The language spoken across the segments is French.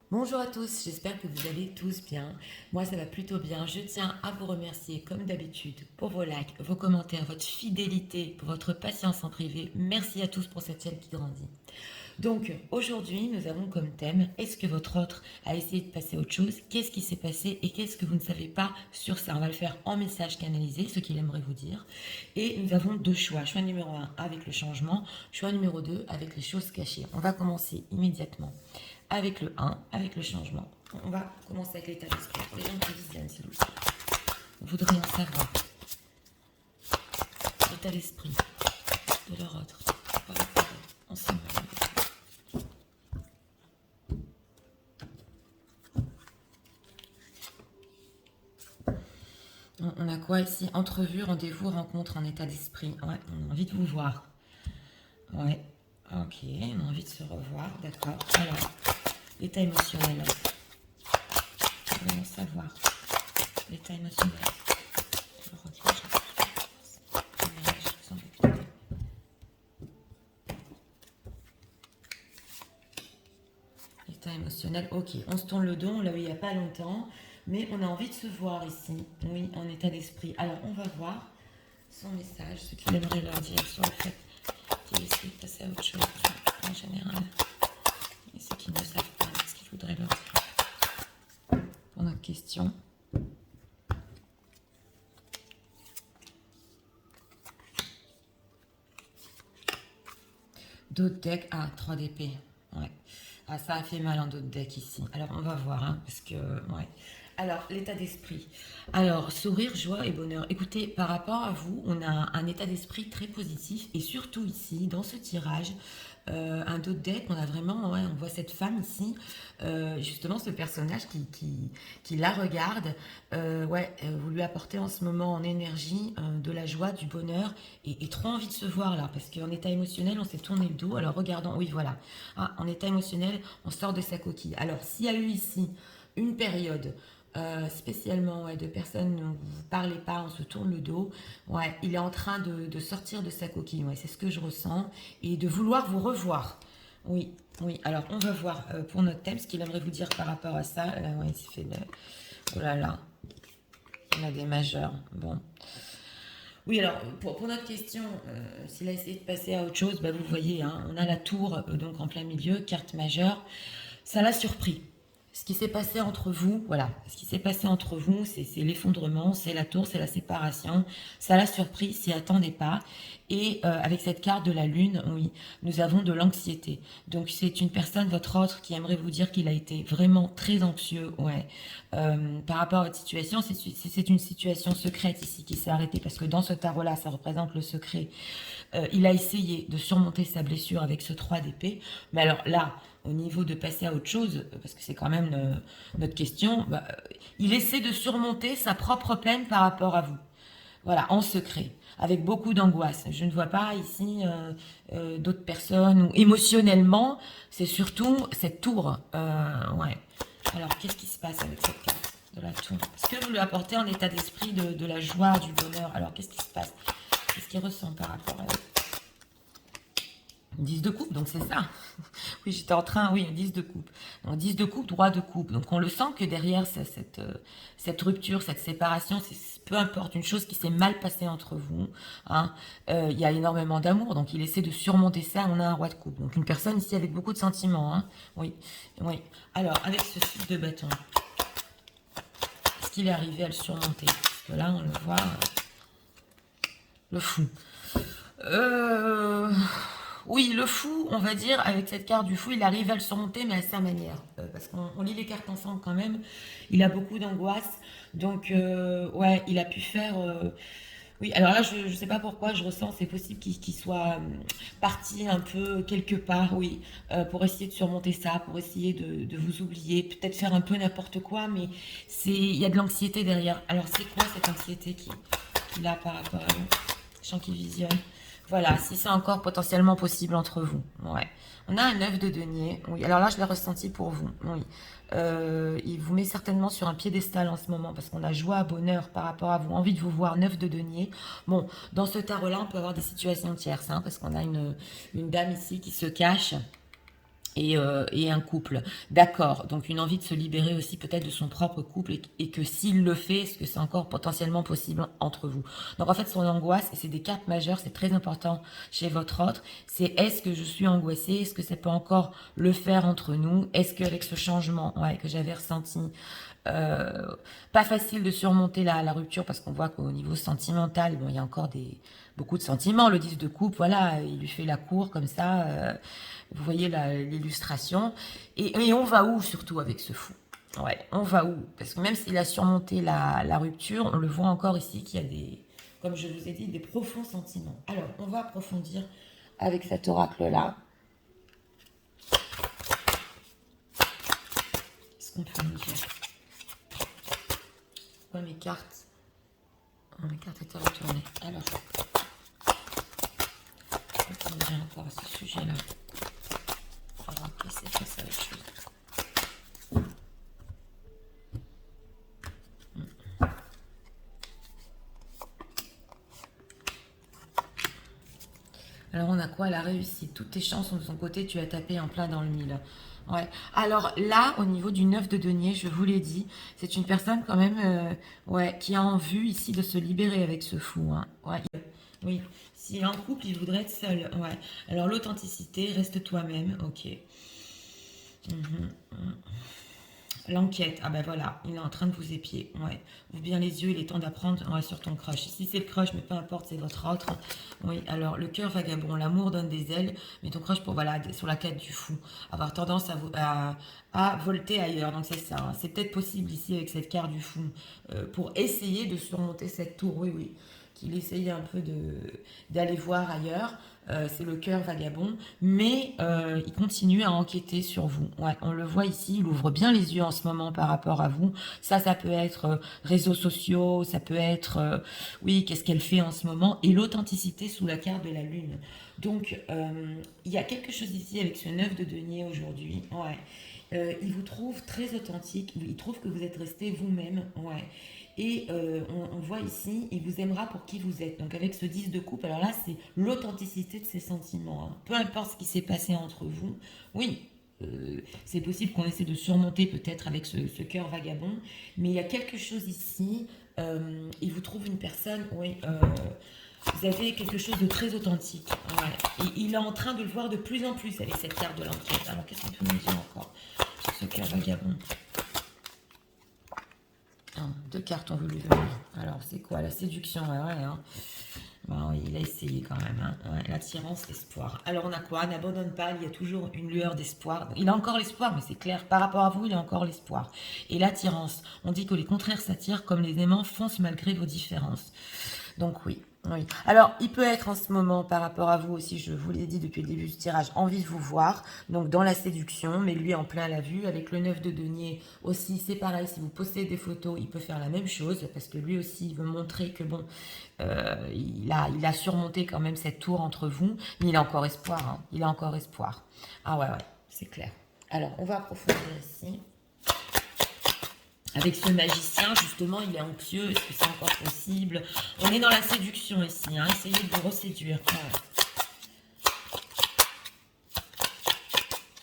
Bonjour à tous, j'espère que vous allez tous bien. Moi, ça va plutôt bien. Je tiens à vous remercier, comme d'habitude, pour vos likes, vos commentaires, votre fidélité, pour votre patience en privé. Merci à tous pour cette chaîne qui grandit. Donc, aujourd'hui, nous avons comme thème, est-ce que votre autre a essayé de passer à autre chose? Qu'est-ce qui s'est passé et qu'est-ce que vous ne savez pas sur ça? On va le faire en message canalisé, ce qu'il aimerait vous dire. Et nous avons deux choix. Choix numéro un avec le changement, choix numéro 2 avec les choses cachées. On va commencer immédiatement avec le 1, avec le changement. On va commencer avec l'état d'esprit. Les gens qui viennent, s'il vous plaît. On voudrait en savoir l'état d'esprit de leur autre. Ensemble. On a quoi ici? Entrevue, rendez-vous, rencontre en état d'esprit. Ouais, on a envie de vous voir. Ouais, ok, on a envie de se revoir, d'accord. Alors, l'état émotionnel. On va en savoir. L'état émotionnel. L'état émotionnel, ok. On se tourne le dos, on l'a eu il n'y a pas longtemps, mais on a envie de se voir ici. Oui, en état d'esprit. Alors, on va voir son message, ce qu'il aimerait leur dire sur le fait qu'il essaie de passer à autre chose en général. Et ce qu'ils ne savent pas, ce qu'il faudrait leur dire. Pour notre question. D'autres decks, ah, 3 d'épée. Ouais. Ah, ça a fait mal en d'autres decks ici. Alors, on va voir, hein, parce que, ouais. Alors, l'état d'esprit. Alors, sourire, joie et bonheur. Écoutez, par rapport à vous, on a un état d'esprit très positif. Et surtout ici, dans ce tirage, un d'autres deck, on a vraiment, ouais, on voit cette femme ici, justement ce personnage qui la regarde. Ouais, vous lui apportez en ce moment en énergie de la joie, du bonheur et trop envie de se voir là, parce qu'en état émotionnel, on s'est tourné le dos. Alors regardons, oui voilà, ah, en état émotionnel, on sort de sa coquille. Alors s'il y a eu ici une période spécialement ouais, de personnes dont vous ne parlez pas, on se tourne le dos. Ouais, il est en train de sortir de sa coquille, ouais, c'est ce que je ressens, et de vouloir vous revoir. Oui, oui. Alors on va voir pour notre thème ce qu'il aimerait vous dire par rapport à ça. Ouais, il s'est fait de... Oh là là, on a des majeurs. Bon. Oui, alors pour notre question, s'il a essayé de passer à autre chose, bah, vous voyez, hein, on a la tour donc en plein milieu, carte majeure. Ça l'a surpris. Ce qui s'est passé entre vous, voilà, ce qui s'est passé entre vous, c'est l'effondrement, c'est la tour, c'est la séparation. Ça l'a surpris, s'y attendait pas. Et avec cette carte de la lune, oui, nous avons de l'anxiété. Donc c'est une personne, votre autre, qui aimerait vous dire qu'il a été vraiment très anxieux, ouais, par rapport à votre situation. C'est une situation secrète ici qui s'est arrêtée parce que dans ce tarot-là, ça représente le secret. Il a essayé de surmonter sa blessure avec ce 3 d'épée, mais alors là, au niveau de passer à autre chose, parce que c'est quand même notre question, bah, il essaie de surmonter sa propre peine par rapport à vous. Voilà, en secret, avec beaucoup d'angoisse. Je ne vois pas ici d'autres personnes, ou émotionnellement, c'est surtout cette tour. Ouais. Alors, qu'est-ce qui se passe avec cette carte de la tour? Est-ce que vous lui apportez en état d'esprit de la joie, du bonheur? Alors, qu'est-ce qui se passe? Qu'est-ce qu'il ressent par rapport à 10 de coupe, donc c'est ça. Oui, j'étais en train, oui, 10 de coupe. Donc 10 de coupe, droit de coupe. Donc on le sent que derrière cette rupture, cette séparation, peu importe, une chose qui s'est mal passée entre vous, hein, il y a énormément d'amour, donc il essaie de surmonter ça, on a un roi de coupe. Donc une personne ici avec beaucoup de sentiments, hein. Oui, oui. Alors, avec ce 6 de bâton, est-ce qu'il est arrivé à le surmonter? Parce que là, on le voit, le fou. Euh... Oui, le fou, on va dire, avec cette carte du fou, il arrive à le surmonter, mais à sa manière. Parce qu'on lit les cartes ensemble quand même. Il a beaucoup d'angoisse. Donc, ouais, il a pu faire... Oui, alors là, je ne sais pas pourquoi, je ressens, c'est possible qu'il soit parti un peu quelque part, oui, pour essayer de surmonter ça, pour essayer de vous oublier, peut-être faire un peu n'importe quoi, mais il y a de l'anxiété derrière. Alors, c'est quoi cette anxiété qu'il a par rapport à nous? Je sens qu'il visionne. Voilà, si c'est encore potentiellement possible entre vous. Ouais. On a un 9 de denier. Oui, alors là, je l'ai ressenti pour vous. Oui. Il vous met certainement sur un piédestal en ce moment parce qu'on a joie, bonheur par rapport à vous, envie de vous voir, 9 de denier. Bon, dans ce tarot-là, on peut avoir des situations tierces, hein, parce qu'on a une dame ici qui se cache et un couple. D'accord, donc une envie de se libérer aussi peut-être de son propre couple et que s'il le fait, est-ce que c'est encore potentiellement possible entre vous? Donc en fait, son angoisse, et c'est des cartes majeures, c'est très important chez votre autre, c'est est-ce que je suis angoissée? Est-ce que ça peut encore le faire entre nous? Est-ce qu'avec ce changement que j'avais ressenti, euh, pas facile de surmonter la rupture parce qu'on voit qu'au niveau sentimental, bon, il y a encore beaucoup de sentiments. Le 10 de coupe, voilà, il lui fait la cour comme ça. Vous voyez l'illustration. Et on va où surtout avec ce fou? Ouais, on va où? Parce que même s'il a surmonté la rupture, on le voit encore ici qu'il y a comme je vous ai dit, des profonds sentiments. Alors, on va approfondir avec cet oracle-là. Qu'est-ce qu'on peut nous dire? Pourquoi mes cartes... Oh, mes cartes étaient retournées. Alors, qu'est-ce qu'on me dit encore à ce sujet-là? On va voir qu'est-ce que c'est autre chose. Alors on a quoi? La réussite. Toutes tes chances sont de son côté, tu as tapé en plein dans le mille. Ouais. Alors là, au niveau du 9 de denier, je vous l'ai dit, c'est une personne quand même qui a en vue ici de se libérer avec ce fou. Hein. Ouais. Oui. S'il est en couple, il voudrait être seul. Ouais. Alors l'authenticité, reste toi-même. Ok. L'enquête, ah ben voilà, il est en train de vous épier. Ouais. Ouvre bien les yeux, il est temps d'apprendre sur ton crush. Si c'est le crush, mais peu importe, c'est votre autre. Oui, alors le cœur vagabond, l'amour donne des ailes, mais ton crush pour voilà, sur la quête du fou, avoir tendance à volter ailleurs. Donc c'est ça, hein. C'est peut-être possible ici avec cette carte du fou, pour essayer de surmonter cette tour, oui, oui, qu'il essaye un peu d'aller voir ailleurs. C'est le cœur vagabond, mais il continue à enquêter sur vous. Ouais, on le voit ici, il ouvre bien les yeux en ce moment par rapport à vous. Ça peut être réseaux sociaux, ça peut être, oui, qu'est-ce qu'elle fait en ce moment, et l'authenticité sous la carte de la lune. Donc, il y a quelque chose ici avec ce 9 de denier aujourd'hui. Ouais. Il vous trouve très authentique, il trouve que vous êtes resté vous-même. Ouais. Et on voit ici, il vous aimera pour qui vous êtes. Donc avec ce 10 de coupe, alors là, c'est l'authenticité de ses sentiments. Hein. Peu importe ce qui s'est passé entre vous. Oui, c'est possible qu'on essaie de surmonter peut-être avec ce cœur vagabond. Mais il y a quelque chose ici. Il vous trouve une personne, oui, vous avez quelque chose de très authentique. Ouais. Et il est en train de le voir de plus en plus avec cette carte de l'enquête. Alors qu'est-ce qu'on peut nous dire encore sur ce cœur vagabond? Deux cartes on veut lui donner. Alors, c'est quoi? La séduction, ouais, hein. Bon, il a essayé quand même. Hein. Ouais, l'attirance, l'espoir. Alors, on a quoi? N'abandonne pas, il y a toujours une lueur d'espoir. Il a encore l'espoir, mais c'est clair. Par rapport à vous, il a encore l'espoir. Et l'attirance, on dit que les contraires s'attirent comme les aimants foncent malgré vos différences. Donc, oui. Oui. Alors, il peut être en ce moment, par rapport à vous aussi, je vous l'ai dit depuis le début du tirage, envie de vous voir, donc dans la séduction, mais lui en plein à la vue, avec le 9 de denier aussi, c'est pareil, si vous postez des photos, il peut faire la même chose, parce que lui aussi, il veut montrer que bon, il a surmonté quand même cette tour entre vous, mais il a encore espoir, hein, il a encore espoir. Ah ouais, c'est clair. Alors, on va approfondir ici. Avec ce magicien, justement, il est anxieux. Est-ce que c'est encore possible? On est dans la séduction ici. Hein. Essayez de vous reséduire.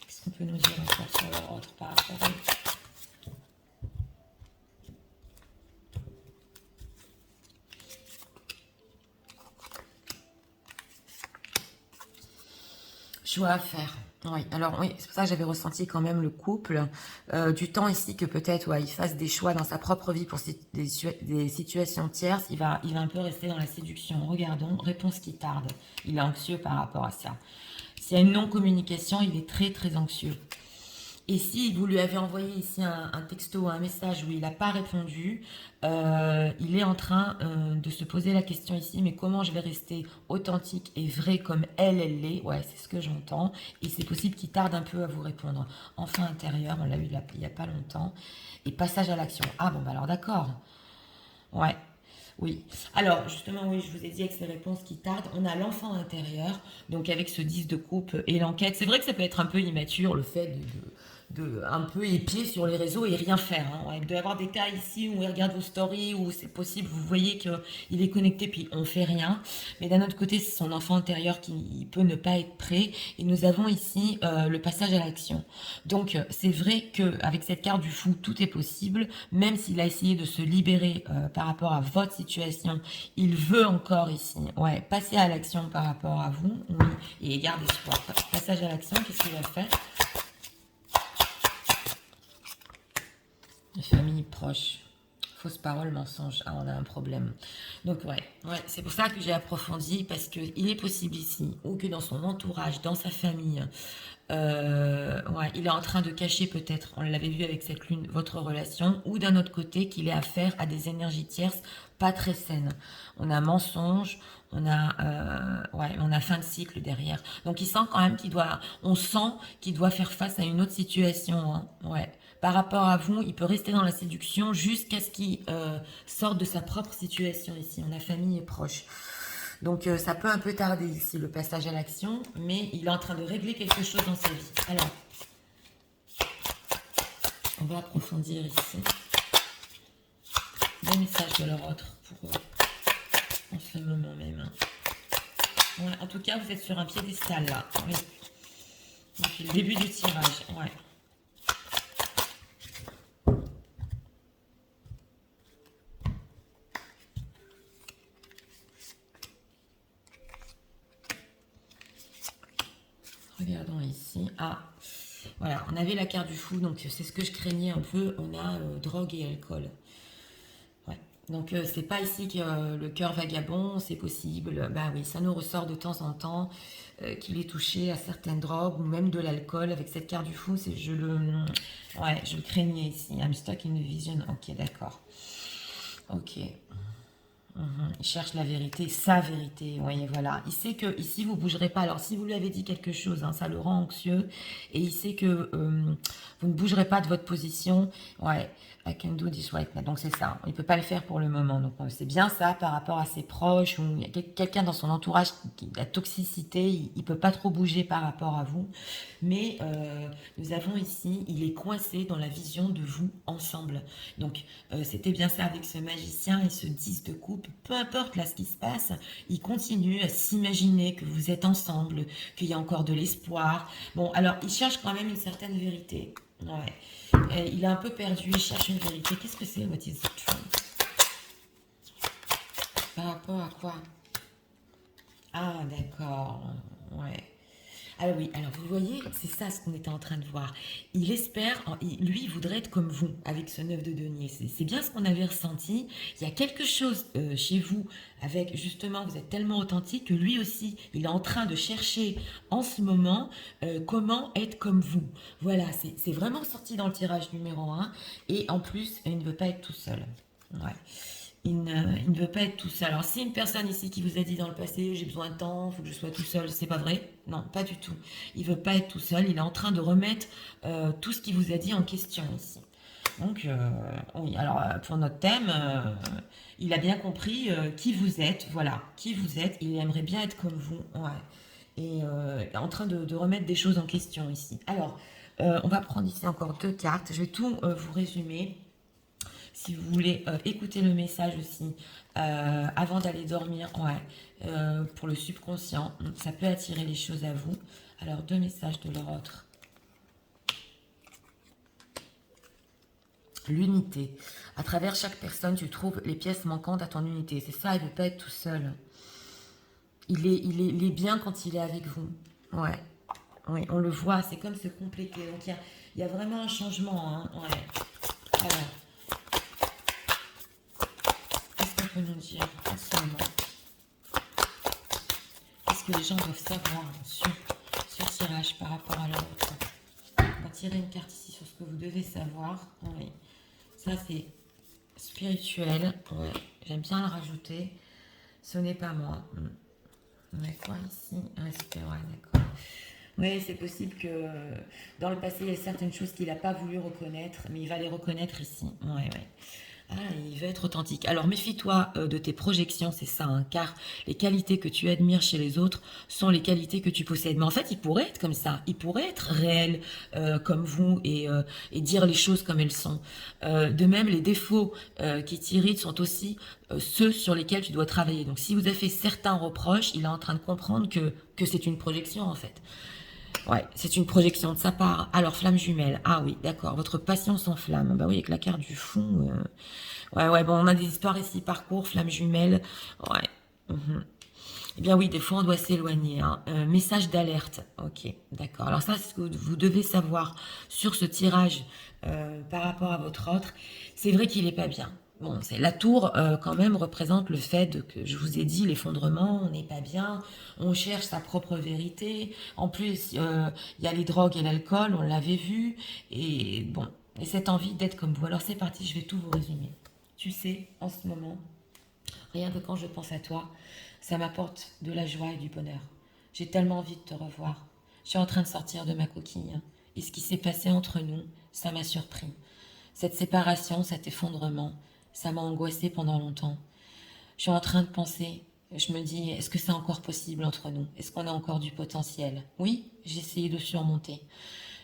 Qu'est-ce qu'on peut nous dire encore sur leur autre par rapport à eux? Choix à faire. Oui, alors oui, c'est pour ça que j'avais ressenti quand même le couple. Du temps ici que peut-être il fasse des choix dans sa propre vie pour des situations tierces. Il va un peu rester dans la séduction. Regardons, réponse qui tarde. Il est anxieux par rapport à ça. S'il y a une non-communication, il est très très anxieux. Et si vous lui avez envoyé ici un texto, un message où il n'a pas répondu, il est en train de se poser la question ici, mais comment je vais rester authentique et vrai comme elle l'est? Ouais, c'est ce que j'entends. Et c'est possible qu'il tarde un peu à vous répondre. Enfant intérieur, on l'a eu il n'y a pas longtemps. Et passage à l'action. Ah bon, bah alors d'accord. Ouais. Oui. Alors, justement, oui, je vous ai dit avec ces réponses qui tardent, on a l'enfant intérieur, donc avec ce 10 de coupe et l'enquête. C'est vrai que ça peut être un peu immature, le fait un peu épier sur les réseaux et rien faire. Hein. Ouais, il doit y avoir des cas ici où il regarde vos stories, où c'est possible, vous voyez qu'il est connecté, puis on fait rien. Mais d'un autre côté, c'est son enfant intérieur qui peut ne pas être prêt. Et nous avons ici le passage à l'action. Donc, c'est vrai qu'avec cette carte du fou, tout est possible. Même s'il a essayé de se libérer par rapport à votre situation, il veut encore ici passer à l'action par rapport à vous. Oui, et garde espoir. Passage à l'action, qu'est-ce qu'il va faire? Famille proche. Fausse parole, mensonge. Ah, on a un problème. Donc, c'est pour ça que j'ai approfondi, parce qu'il est possible ici, ou que dans son entourage, dans sa famille, il est en train de cacher peut-être, on l'avait vu avec cette lune, votre relation, ou d'un autre côté, qu'il ait affaire à des énergies tierces pas très saines. On a mensonge, on a fin de cycle derrière. Donc, il sent quand même on sent qu'il doit faire face à une autre situation. Hein. Par rapport à vous, il peut rester dans la séduction jusqu'à ce qu'il sorte de sa propre situation ici. On a famille et proche. Donc ça peut un peu tarder ici le passage à l'action, mais il est en train de régler quelque chose dans sa vie. Alors, on va approfondir ici. Des messages de leur autre pour eux, en ce moment même. Ouais, en tout cas, vous êtes sur un piédestal là. Oui. Depuis le début du tirage. Ouais. Regardons ici. Ah, voilà, on avait la carte du fou, donc c'est ce que je craignais un peu. On a drogue et alcool. Ouais. Donc c'est pas ici que le cœur vagabond, c'est possible. Bah oui, ça nous ressort de temps en temps qu'il est touché à certaines drogues ou même de l'alcool. Avec cette carte du fou, je le craignais ici. I'm stuck in the vision. Ok, d'accord. Ok. Il cherche la vérité, sa vérité. Oui, voilà. Il sait que ici vous bougerez pas. Alors si vous lui avez dit quelque chose, hein, ça le rend anxieux et il sait que vous ne bougerez pas de votre position. Ouais. I can do this right now. Donc c'est ça. Il peut pas le faire pour le moment. Donc c'est bien ça par rapport à ses proches ou il y a quelqu'un dans son entourage qui la toxicité. Il peut pas trop bouger par rapport à vous. Mais nous avons ici, il est coincé dans la vision de vous ensemble. Donc c'était bien ça avec ce magicien et ce 10 de coupe. Peu importe là ce qui se passe, il continue à s'imaginer que vous êtes ensemble, qu'il y a encore de l'espoir. Bon, alors il cherche quand même une certaine vérité. Ouais. Il est un peu perdu, il cherche une vérité. Qu'est-ce que c'est, what is the truth? Par rapport à quoi? Ah, d'accord. Ouais. Alors oui, alors vous voyez, c'est ça ce qu'on était en train de voir. Il espère, lui, il voudrait être comme vous, avec ce 9 de denier. C'est bien ce qu'on avait ressenti. Il y a quelque chose chez vous, avec justement, vous êtes tellement authentique que lui aussi, il est en train de chercher en ce moment comment être comme vous. Voilà, c'est vraiment sorti dans le tirage numéro 1. Et en plus, il ne veut pas être tout seul. Ouais. Il ne veut pas être tout seul. Alors, si une personne ici qui vous a dit dans le passé, j'ai besoin de temps, il faut que je sois tout seul, c'est pas vrai. Non, pas du tout. Il veut pas être tout seul. Il est en train de remettre tout ce qu'il vous a dit en question ici. Donc, oui, alors pour notre thème, il a bien compris qui vous êtes. Voilà, qui vous êtes. Il aimerait bien être comme vous. Ouais. Et en train de remettre des choses en question ici. Alors, on va prendre ici encore 2 cartes. Je vais tout vous résumer. Si vous voulez écouter le message aussi avant d'aller dormir, pour le subconscient, ça peut attirer les choses à vous. Alors, 2 messages de leur autre. L'unité. À travers chaque personne, tu trouves les pièces manquantes à ton unité. C'est ça, il ne veut pas être tout seul. Il est bien quand il est avec vous. Ouais. Oui, on le voit, c'est comme se compléter. Donc, il y a vraiment un changement. Hein. Ouais. Alors, peut nous dire en ce moment? Qu'est-ce que les gens doivent savoir sur ce tirage par rapport à l'autre? On va tirer une carte ici sur ce que vous devez savoir. Oui. Ça, c'est spirituel. Ouais. J'aime bien le rajouter. Ce n'est pas moi. On a quoi ici? Respect, ouais, d'accord. Oui, c'est possible que dans le passé, il y a certaines choses qu'il n'a pas voulu reconnaître, mais il va les reconnaître ici. Ouais. Ah, il veut être authentique. Alors méfie-toi de tes projections, c'est ça, hein, car les qualités que tu admires chez les autres sont les qualités que tu possèdes. Mais en fait, il pourrait être comme ça, il pourrait être réel comme vous et dire les choses comme elles sont. De même, les défauts qui t'irritent sont aussi ceux sur lesquels tu dois travailler. Donc si vous avez fait certains reproches, il est en train de comprendre que c'est une projection en fait. Ouais, c'est une projection de sa part. Alors, flamme jumelle. Ah oui, d'accord. Votre passion s'enflamme. Bah oui, avec la carte du fond. Ouais, ouais, bon, on a des histoires ici, parcours, flamme jumelle. Ouais. Mhm. Eh bien oui, des fois, on doit s'éloigner, hein. Message d'alerte. Ok, d'accord. Alors ça, c'est ce que vous devez savoir sur ce tirage par rapport à votre autre. C'est vrai qu'il n'est pas bien. Bon, c'est la tour quand même représente le fait que je vous ai dit l'effondrement, on n'est pas bien, on cherche sa propre vérité. En plus, il y a les drogues et l'alcool, on l'avait vu, et bon, et cette envie d'être comme vous. Alors c'est parti, je vais tout vous résumer. Tu sais, en ce moment, rien que quand je pense à toi, ça m'apporte de la joie et du bonheur. J'ai tellement envie de te revoir. Je suis en train de sortir de ma coquille. Et ce qui s'est passé entre nous, ça m'a surpris. Cette séparation, cet effondrement, ça m'a angoissée pendant longtemps. Je suis en train de penser, je me dis, est-ce que c'est encore possible entre nous? Est-ce qu'on a encore du potentiel? Oui, j'ai essayé de surmonter.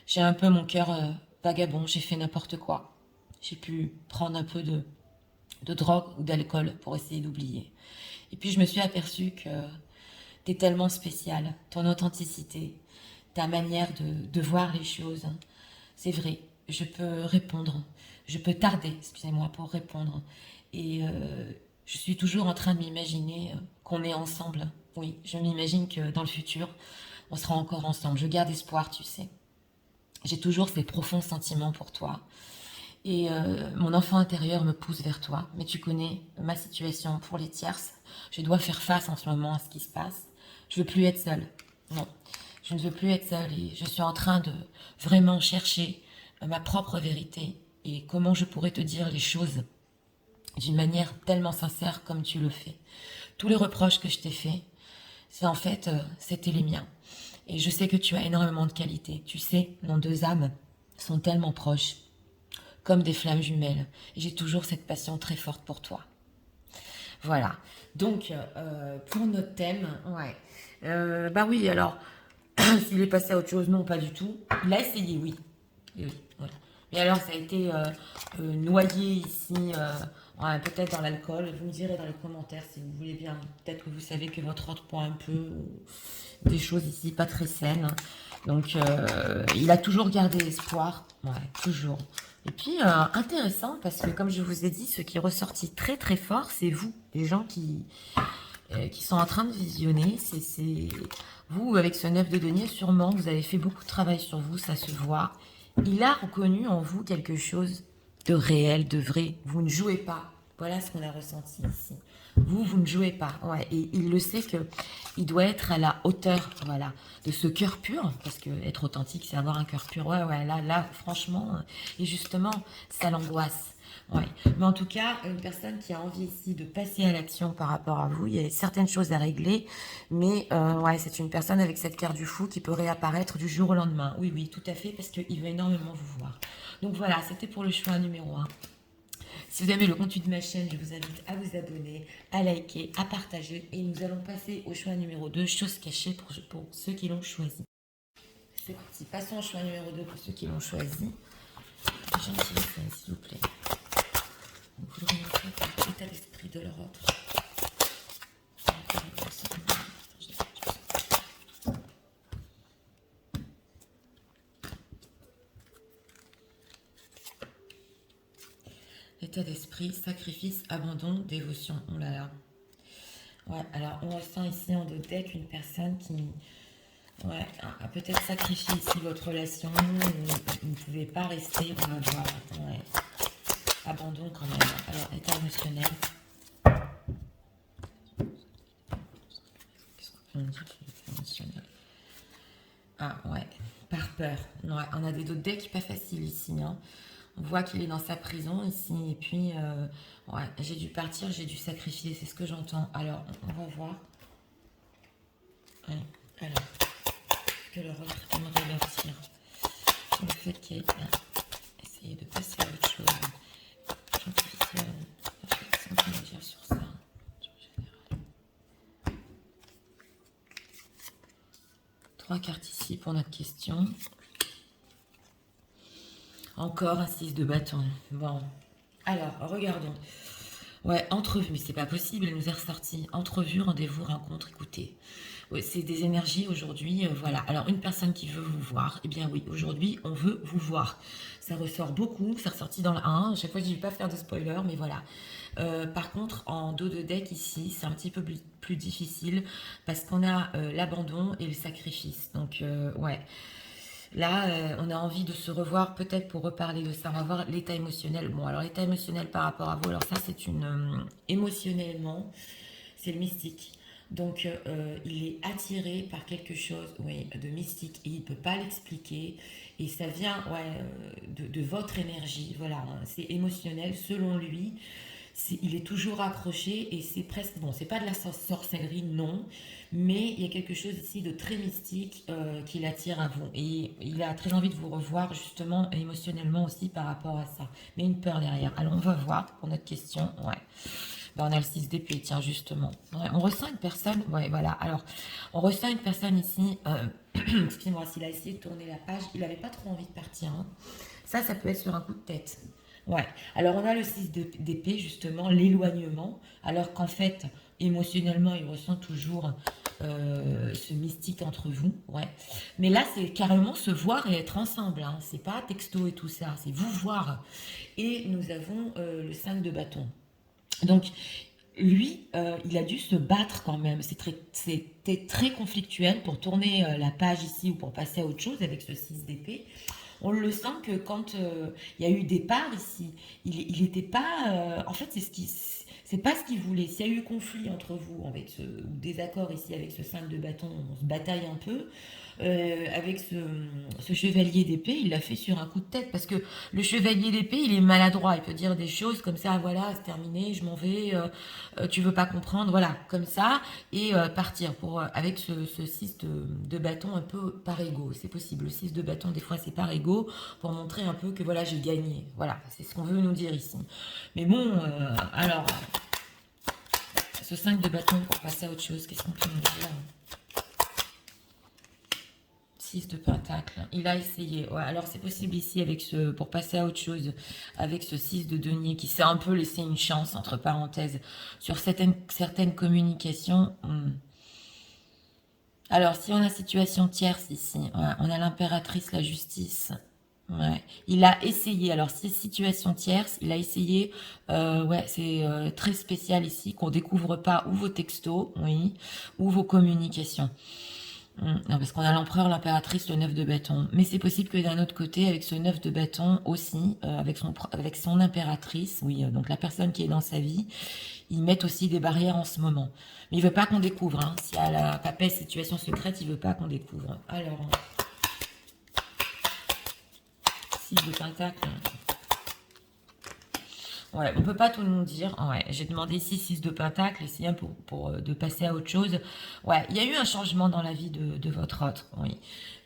J'ai un peu mon cœur vagabond, j'ai fait n'importe quoi. J'ai pu prendre un peu de drogue ou d'alcool pour essayer d'oublier. Et puis je me suis aperçue que t'es tellement spécial, ton authenticité, ta manière de voir les choses. C'est vrai, je peux répondre, je peux tarder, excusez-moi, pour répondre. Et je suis toujours en train de m'imaginer qu'on est ensemble. Oui, je m'imagine que dans le futur, on sera encore ensemble. Je garde espoir, tu sais. J'ai toujours ces profonds sentiments pour toi. Et mon enfant intérieur me pousse vers toi. Mais tu connais ma situation pour les tierces. Je dois faire face en ce moment à ce qui se passe. Je veux plus être seule. Non, je ne veux plus être seule. Et je suis en train de vraiment chercher ma propre vérité. Et comment je pourrais te dire les choses d'une manière tellement sincère comme tu le fais. Tous les reproches que je t'ai faits, c'est en fait, c'était les miens. Et je sais que tu as énormément de qualités. Tu sais, nos deux âmes sont tellement proches comme des flammes jumelles. Et j'ai toujours cette passion très forte pour toi. Voilà. Donc, pour notre thème, ouais. Bah oui, alors, s'il est passé à autre chose, non, pas du tout. Il a essayé, oui. Oui, voilà. Mais alors, ça a été noyé ici, ouais, peut-être dans l'alcool. Vous me direz dans les commentaires si vous voulez bien. Peut-être que vous savez que votre autre boit un peu, ou des choses ici pas très saines. Donc, il a toujours gardé l'espoir. Ouais, toujours. Et puis, intéressant, parce que comme je vous ai dit, ce qui est ressorti très très fort, c'est vous, les gens qui sont en train de visionner. C'est vous, avec ce 9 de denier, sûrement, vous avez fait beaucoup de travail sur vous, ça se voit. Il a reconnu en vous quelque chose de réel, de vrai. Vous ne jouez pas. Voilà ce qu'on a ressenti ici. Vous ne jouez pas. Ouais, et il le sait que il doit être à la hauteur, voilà, de ce cœur pur, parce que être authentique, c'est avoir un cœur pur. Ouais, ouais, là, franchement, et justement, ça l'angoisse. Ouais. Mais en tout cas, une personne qui a envie ici de passer à l'action par rapport à vous, il y a certaines choses à régler, mais ouais, c'est une personne avec cette carte du fou qui peut réapparaître du jour au lendemain. Oui, oui, tout à fait, parce qu'il veut énormément vous voir. Donc voilà, c'était pour le choix numéro 1. Si vous aimez le contenu de ma chaîne, je vous invite à vous abonner, à liker, à partager. Et nous allons passer au choix numéro 2, chose cachée pour ceux qui l'ont choisi. C'est parti, passons au choix numéro 2 pour ceux qui l'ont choisi. Gentillesse, s'il vous plaît. Vous le remontrez par l'état d'esprit de leur autre. État d'esprit, sacrifice, abandon, dévotion. Oh là là. Ouais, alors on ressent ici en deux decks une personne qui ouais, a peut-être sacrifié ici votre relation. Vous ne pouvez pas rester. On va voir. Ouais. Abandon quand même. Alors, état émotionnel. Qu'est-ce qu'on dit sur l'état émotionnel? Ah ouais, par peur. Ouais, on a des d'autres decks pas faciles ici. Hein. On voit qu'il est dans sa prison ici. Et puis, ouais, j'ai dû partir, j'ai dû sacrifier. C'est ce que j'entends. Alors, on va voir. Ouais, alors, que le autre aimerait leur dire sur le fait qu'il a essayé de passer à autre chose. 3 cartes ici pour notre question. Encore un 6 de bâton. Bon. Alors, regardons. Ouais, entrevue, mais c'est pas possible, elle nous est ressortie. Entrevue, rendez-vous, rencontre, écoutez. Ouais, c'est des énergies aujourd'hui, voilà. Alors, une personne qui veut vous voir, eh bien oui, aujourd'hui, on veut vous voir. Ça ressort beaucoup, c'est ressorti dans le 1. À chaque fois, je ne vais pas faire de spoiler, mais voilà. Par contre, en dos de deck ici, c'est un petit peu plus difficile parce qu'on a l'abandon et le sacrifice. Donc, ouais. Là, on a envie de se revoir peut-être pour reparler de ça. On va voir l'état émotionnel. Bon, alors l'état émotionnel par rapport à vous, alors ça c'est une... émotionnellement, c'est le mystique. Donc, il est attiré par quelque chose, oui, de mystique. Et il ne peut pas l'expliquer. Et ça vient ouais, de votre énergie. Voilà, hein. C'est émotionnel selon lui. Il est toujours accroché et c'est presque, bon, c'est pas de la sorcellerie, non, mais il y a quelque chose ici de très mystique qui l'attire à vous. Et il a très envie de vous revoir justement émotionnellement aussi par rapport à ça. Mais une peur derrière. Alors on va voir pour notre question. Ouais. Ben, on a le 6 d'épée, tiens, justement. Ouais, on ressent une personne, ouais, voilà. Alors, on ressent une personne ici, excusez-moi, s'il a essayé de tourner la page, il n'avait pas trop envie de partir. Hein. Ça peut être sur un coup de tête. Ouais. Alors, on a le 6 d'épée, justement, l'éloignement, alors qu'en fait, émotionnellement, il ressent toujours ce mystique entre vous. Ouais. Mais là, c'est carrément se voir et être ensemble. Hein. C'est pas texto et tout ça, c'est vous voir. Et nous avons le 5 de bâton. Donc, lui, il a dû se battre quand même. C'était très conflictuel pour tourner la page ici ou pour passer à autre chose avec ce 6 d'épée. On le sent que quand il y a eu départ ici, il n'était pas... en fait, c'est pas ce qu'il voulait. S'il y a eu conflit entre vous, avec ou désaccord ici avec ce 5 de bâton, on se bataille un peu. Avec ce chevalier d'épée, il l'a fait sur un coup de tête parce que le chevalier d'épée, il est maladroit. Il peut dire des choses comme ça, voilà, c'est terminé, je m'en vais, tu veux pas comprendre, voilà, comme ça, et partir avec ce 6 de bâton un peu par ego. C'est possible. Le 6 de bâton, des fois, c'est par ego pour montrer un peu que voilà, j'ai gagné. Voilà, c'est ce qu'on veut nous dire ici. Mais bon, alors, ce 5 de bâton pour passer à autre chose, qu'est-ce qu'on peut nous dire ? 6 de pentacle. Il a essayé. Ouais, alors c'est possible ici avec pour passer à autre chose, avec ce 6 de denier qui s'est un peu laissé une chance, entre parenthèses, sur certaines communications. Alors, si on a situation tierce ici, ouais, on a l'impératrice, la justice. Ouais. Il a essayé, alors si situation tierce, il a essayé, ouais, c'est très spécial ici, qu'on découvre pas ou vos textos, oui, ou vos communications. Non, parce qu'on a l'empereur, l'impératrice, le 9 de bâton. Mais c'est possible que d'un autre côté, avec ce 9 de bâton aussi, avec son impératrice, oui, donc la personne qui est dans sa vie, ils mettent aussi des barrières en ce moment. Mais il veut pas qu'on découvre. Hein. Si à la papesse situation secrète, il veut pas qu'on découvre. Alors, 6 de pentacle. Ouais, on peut pas tout nous dire. Ouais, j'ai demandé ici 6 de pentacle, essayer pour de passer à autre chose. Ouais, il y a eu un changement dans la vie de votre autre. Oui.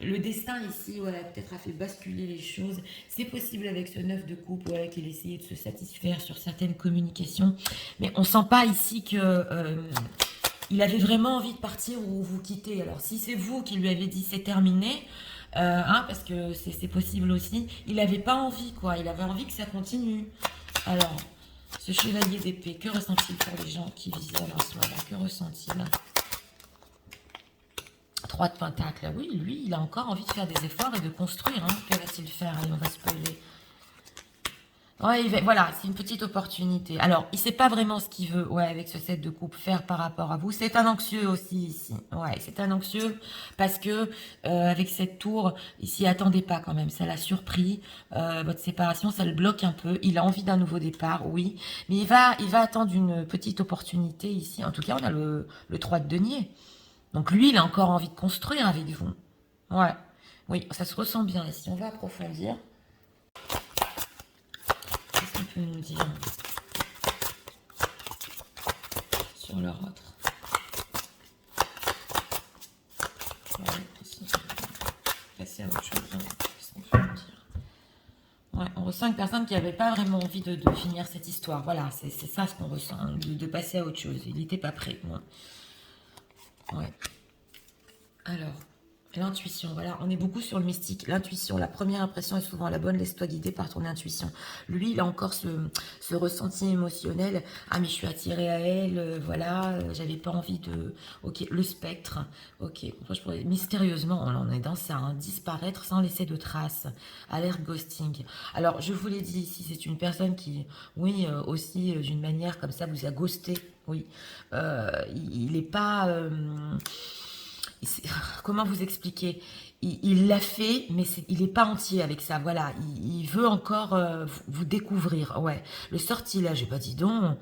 Le destin ici, ouais, peut-être a fait basculer les choses. C'est possible avec ce 9 de coupe, ouais, qu'il essayait de se satisfaire sur certaines communications. Mais on sent pas ici que il avait vraiment envie de partir ou vous quitter. Alors, si c'est vous qui lui avez dit c'est terminé, hein, parce que c'est possible aussi, il n'avait pas envie, quoi. Il avait envie que ça continue. Alors, ce chevalier d'épée, que ressent-il pour les gens qui visionnent en ce moment? Que ressent-il? 3 de pentacle. Oui, lui, il a encore envie de faire des efforts et de construire. Hein. Que va-t-il faire? Allez, on va spoiler. Ouais, voilà, c'est une petite opportunité. Alors, il sait pas vraiment ce qu'il veut, ouais, avec ce set de coupe faire par rapport à vous. C'est un anxieux aussi ici. Ouais, c'est un anxieux parce que avec cette tour, il s'y attendait pas quand même. Ça l'a surpris. Votre séparation, ça le bloque un peu. Il a envie d'un nouveau départ, oui, mais il va attendre une petite opportunité ici. En tout cas, on a le 3 de denier. Donc lui, il a encore envie de construire avec vous. Ouais, oui, ça se ressent bien ici. On va approfondir. Qu'est-ce qu'on peut nous dire sur leur autre? Passer à autre chose. Qu'est-ce qu'on peut nous dire? Ouais, on ressent une personne qui n'avait pas vraiment envie de finir cette histoire. Voilà, c'est ça ce qu'on ressent, hein, de passer à autre chose. Il n'était pas prêt. Ouais. Alors, L'intuition, voilà, on est beaucoup sur le mystique. L'intuition, la première impression est souvent la bonne, laisse-toi guider par ton intuition. Lui, il a encore ce ressenti émotionnel. Ah, mais je suis attirée à elle, voilà, j'avais pas envie de... Ok, le spectre, ok, mystérieusement, on en est dans ça, hein, disparaître sans laisser de traces, alerte ghosting. Alors, je vous l'ai dit ici, c'est une personne qui, oui, aussi, d'une manière comme ça, vous a ghosté, oui. Il n'est pas... comment vous expliquer, il l'a fait, mais il n'est pas entier avec ça. Voilà, il veut encore vous découvrir. Ouais, le sortilège, j'ai pas dit donc,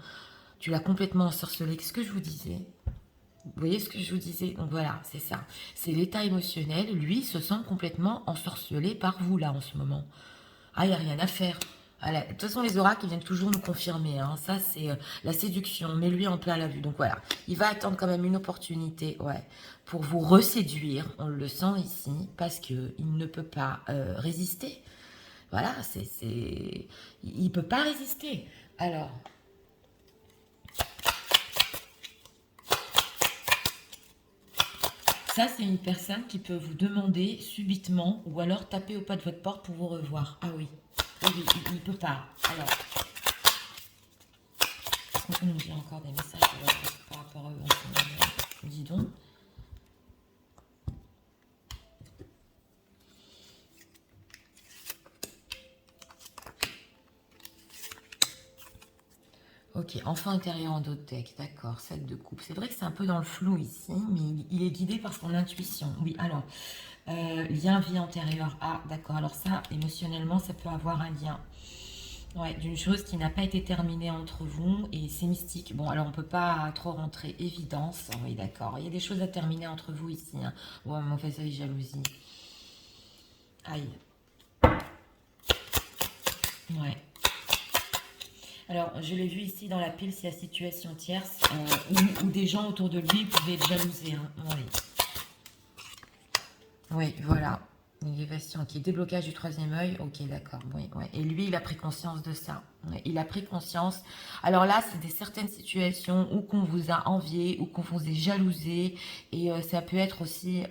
tu l'as complètement ensorcelé. Qu'est-ce que je vous disais? Vous voyez ce que je vous disais? Donc voilà, c'est ça. C'est l'état émotionnel. Lui se sent complètement ensorcelé par vous là en ce moment. Ah, il n'y a rien à faire. Ah, de toute façon, les oracles, ils viennent toujours nous confirmer, hein. Ça, c'est la séduction. Mets-lui en plein la vue. Donc voilà, il va attendre quand même une opportunité, ouais, pour vous reséduire. On le sent ici, parce qu'il ne peut pas résister. Voilà, il ne peut pas résister. Alors, ça, c'est une personne qui peut vous demander subitement, ou alors taper au pas de votre porte pour vous revoir. Ah oui, oui, il ne peut pas. Alors... on peut nous dire encore des messages par rapport à eux. Dis donc. Ok, enfant intérieur en d'autres decks, d'accord, 7 de coupe. C'est vrai que c'est un peu dans le flou ici, mais il est guidé par son intuition. Oui, alors, lien vie antérieure. Ah, d'accord, alors ça, émotionnellement, ça peut avoir un lien. Ouais, d'une chose qui n'a pas été terminée entre vous, et c'est mystique. Bon, alors on peut pas trop rentrer, évidence. Oui, d'accord, il y a des choses à terminer entre vous ici, hein. Ouais, mauvaise œil, jalousie. Aïe. Ouais. Alors, je l'ai vu ici dans la pile, c'est la situation tierce, où des gens autour de lui pouvaient être jalousés, hein. Oui. Oui, voilà. Élévation, qui est déblocage du troisième œil. Ok, d'accord. Oui, ouais. Et lui, il a pris conscience de ça. Ouais, il a pris conscience. Alors là, c'est certaines situations où qu'on vous a envié, où qu'on vous a jalousé. Et ça peut être aussi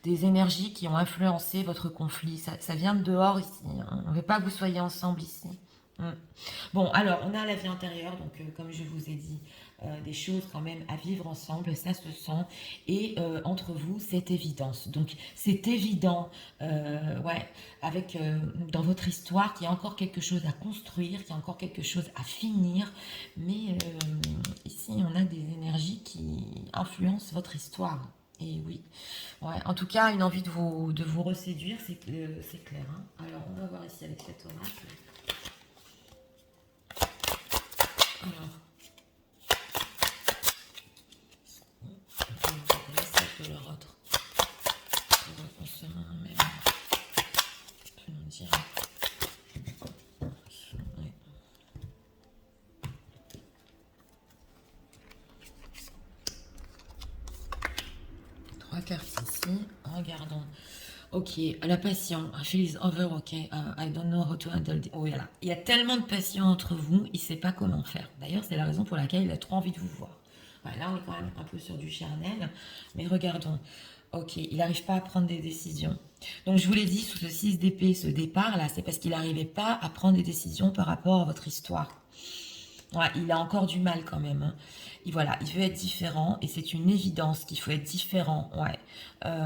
des énergies qui ont influencé votre conflit. Ça vient de dehors ici, hein. On ne veut pas que vous soyez ensemble ici. Mm. Bon, alors, on a la vie intérieure, donc comme je vous ai dit, des choses quand même à vivre ensemble, ça se sent, et entre vous, c'est évidence. Donc, c'est évident, ouais, avec dans votre histoire qu'il y a encore quelque chose à construire, qu'il y a encore quelque chose à finir, mais ici, on a des énergies qui influencent votre histoire. Et oui, ouais, en tout cas, une envie de vous reséduire, c'est clair, hein. Alors, on va voir ici avec cet oracle. Alors, on va essayer de leur autre. On se même. On peut nous dire. Ouais. 3 cartes ici. Regardons. Ok, la passion. I feel is over, ok. I don't know how to handle it. Oh, voilà. Il y a tellement de passion entre vous, il ne sait pas comment faire. D'ailleurs, c'est la raison pour laquelle il a trop envie de vous voir. Ouais, là, on est quand même un peu sur du charnel. Mais regardons. Ok, il n'arrive pas à prendre des décisions. Donc, je vous l'ai dit, sous ce 6 d'épée, ce départ-là, c'est parce qu'il n'arrivait pas à prendre des décisions par rapport à votre histoire. Ouais, il a encore du mal quand même, hein. Et voilà, il veut être différent et c'est une évidence qu'il faut être différent, ouais,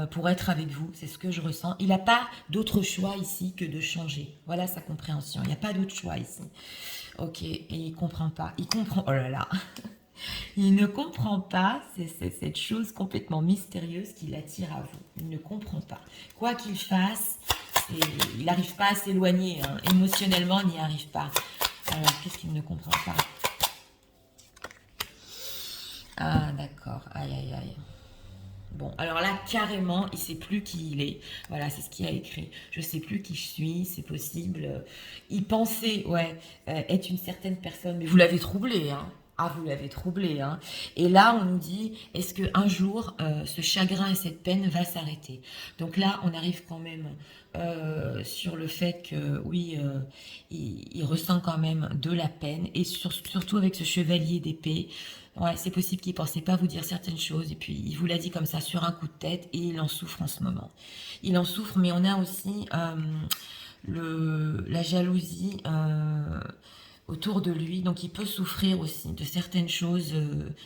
pour être avec vous. C'est ce que je ressens. Il n'a pas d'autre choix ici que de changer. Voilà sa compréhension. Il n'y a pas d'autre choix ici. Ok, et il comprend pas. Il comprend. Oh là là. Il ne comprend pas. C'est cette chose complètement mystérieuse qui l'attire à vous. Il ne comprend pas. Quoi qu'il fasse, il n'arrive pas à s'éloigner, hein. Émotionnellement, il n'y arrive pas. Alors, qu'est-ce qu'il ne comprend pas? Ah, d'accord. Aïe, aïe, aïe. Bon, alors là, carrément, il ne sait plus qui il est. Voilà, c'est ce qu'il a écrit. Je ne sais plus qui je suis, c'est possible. Il pensait, ouais, être une certaine personne, mais vous l'avez troublé, hein. Ah, vous l'avez troublé, hein. Et là, on nous dit, est-ce qu'un jour, ce chagrin et cette peine va s'arrêter? Donc là, on arrive quand même sur le fait que, oui, il ressent quand même de la peine, et surtout avec ce chevalier d'épée. Ouais, c'est possible qu'il ne pensait pas vous dire certaines choses, et puis il vous l'a dit comme ça sur un coup de tête, et il en souffre en ce moment. Il en souffre, mais on a aussi la jalousie autour de lui, donc il peut souffrir aussi de certaines choses,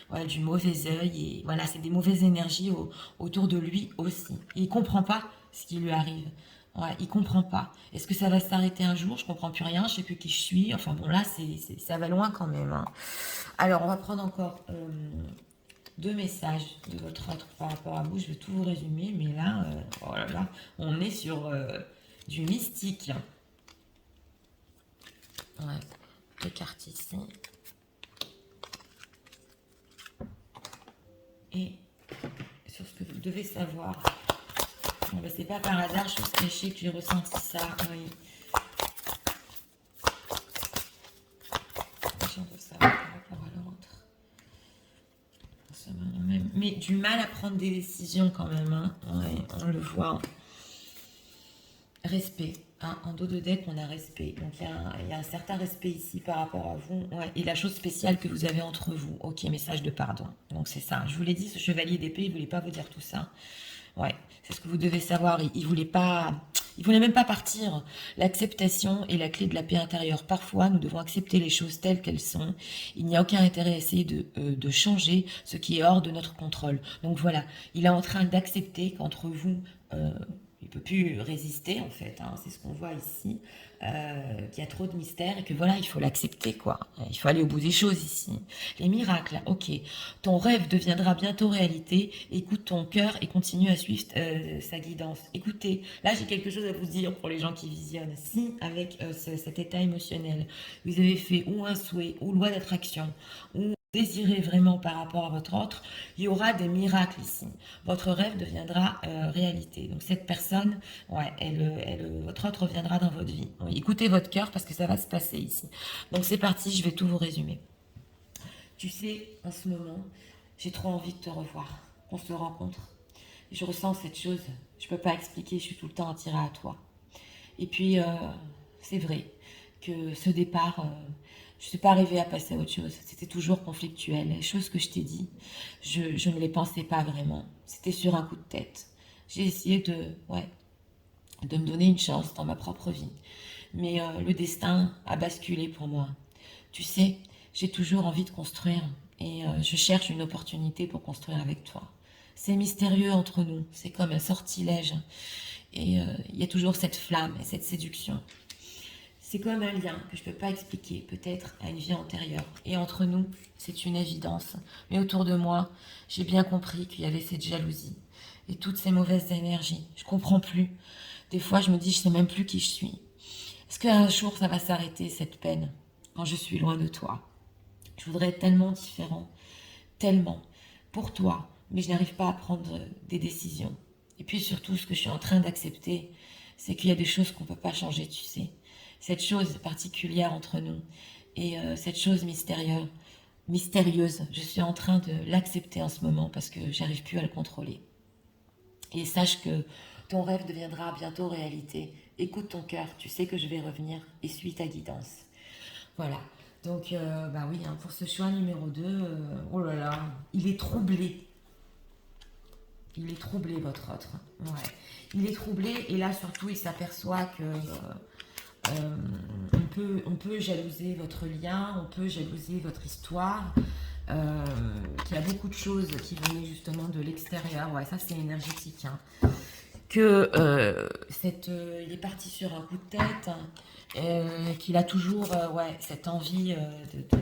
voilà, du mauvais œil, et voilà, c'est des mauvaises énergies autour de lui aussi. Il comprend pas ce qui lui arrive. Ouais, il comprend pas. Est-ce que ça va s'arrêter un jour? Je comprends plus rien, je sais plus qui je suis. Enfin bon, là, ça va loin quand même, hein. Alors, on va prendre encore deux messages de votre autre par rapport à vous. Je vais tout vous résumer, mais là, oh là là, on est sur du mystique. Ouais, deux cartes ici. Et sur ce que vous devez savoir. Bon, ben, c'est pas par hasard, chose cachée, que j'ai ressenti ça. Oui. J'en veux savoir par rapport à l'autre. Mais du mal à prendre des décisions quand même, hein. Ouais, on le voit. Respect. Hein, en dos de deck, on a respect. Donc il y a un certain respect ici par rapport à vous. Ouais. Et la chose spéciale que vous avez entre vous. Ok, message de pardon. Donc c'est ça. Je vous l'ai dit, ce chevalier d'épée, il ne voulait pas vous dire tout ça. Ouais, c'est ce que vous devez savoir. Il voulait pas, il voulait même pas partir. L'acceptation est la clé de la paix intérieure. Parfois, nous devons accepter les choses telles qu'elles sont. Il n'y a aucun intérêt à essayer de changer ce qui est hors de notre contrôle. Donc voilà, il est en train d'accepter qu'entre vous, il peut plus résister en fait, hein, c'est ce qu'on voit ici, qu'il y a trop de mystères et que voilà, il faut l'accepter quoi. Il faut aller au bout des choses ici. Les miracles, ok. Ton rêve deviendra bientôt réalité. Écoute ton cœur et continue à suivre sa guidance. Écoutez, là j'ai quelque chose à vous dire pour les gens qui visionnent. Si avec cet état émotionnel, vous avez fait ou un souhait ou loi d'attraction, ou désirez vraiment par rapport à votre autre, il y aura des miracles ici. Votre rêve deviendra réalité. Donc cette personne, ouais, votre autre reviendra dans votre vie. Oui, écoutez votre cœur parce que ça va se passer ici. Donc c'est parti, je vais tout vous résumer. Tu sais, en ce moment, j'ai trop envie de te revoir, qu'on se rencontre. Je ressens cette chose, je ne peux pas expliquer, je suis tout le temps attirée à toi. Et puis, c'est vrai que ce départ, je ne suis pas arrivée à passer à autre chose. C'était toujours conflictuel. Les choses que je t'ai dit, je ne les pensais pas vraiment. C'était sur un coup de tête. J'ai essayé ouais, de me donner une chance dans ma propre vie. Mais le destin a basculé pour moi. Tu sais, j'ai toujours envie de construire et je cherche une opportunité pour construire avec toi. C'est mystérieux entre nous, c'est comme un sortilège. Et il y a toujours cette flamme et cette séduction. C'est comme un lien que je ne peux pas expliquer, peut-être à une vie antérieure. Et entre nous, c'est une évidence. Mais autour de moi, j'ai bien compris qu'il y avait cette jalousie et toutes ces mauvaises énergies. Je ne comprends plus. Des fois, je me dis, je ne sais même plus qui je suis. Est-ce qu'un jour, ça va s'arrêter, cette peine, quand je suis loin de toi? Je voudrais être tellement différent, tellement, pour toi, mais je n'arrive pas à prendre des décisions. Et puis surtout, ce que je suis en train d'accepter, c'est qu'il y a des choses qu'on ne peut pas changer, tu sais. Cette chose particulière entre nous et cette chose mystérieuse, je suis en train de l'accepter en ce moment parce que j'arrive plus à le contrôler. Et sache que ton rêve deviendra bientôt réalité. Écoute ton cœur, tu sais que je vais revenir et suis ta guidance. Voilà. Donc, bah oui, hein, pour ce choix numéro 2, oh là là, il est troublé. Il est troublé, votre autre. Ouais. Il est troublé et là, surtout, il s'aperçoit que on peut jalouser votre lien, on peut jalouser votre histoire, qu'il y a beaucoup de choses qui venaient justement de l'extérieur. Ouais, ça, c'est énergétique. Hein. Que il est parti sur un coup de tête, qu'il a toujours ouais, cette envie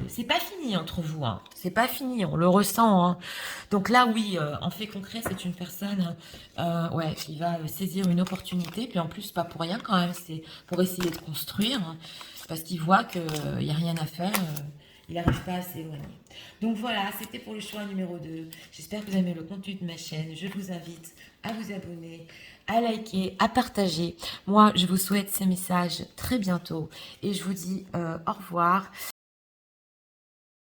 c'est pas fini entre vous, hein. C'est pas fini, on le ressent. Hein. Donc là, oui, en fait concret, c'est une personne ouais, qui va saisir une opportunité, puis en plus, pas pour rien quand même, c'est pour essayer de construire, hein, parce qu'il voit qu'il n'y a rien à faire. Il n'arrive pas à s'éloigner. Donc voilà, c'était pour le choix numéro 2. J'espère que vous aimez le contenu de ma chaîne. Je vous invite à vous abonner, à liker, à partager. Moi, je vous souhaite ces messages très bientôt et je vous dis au revoir.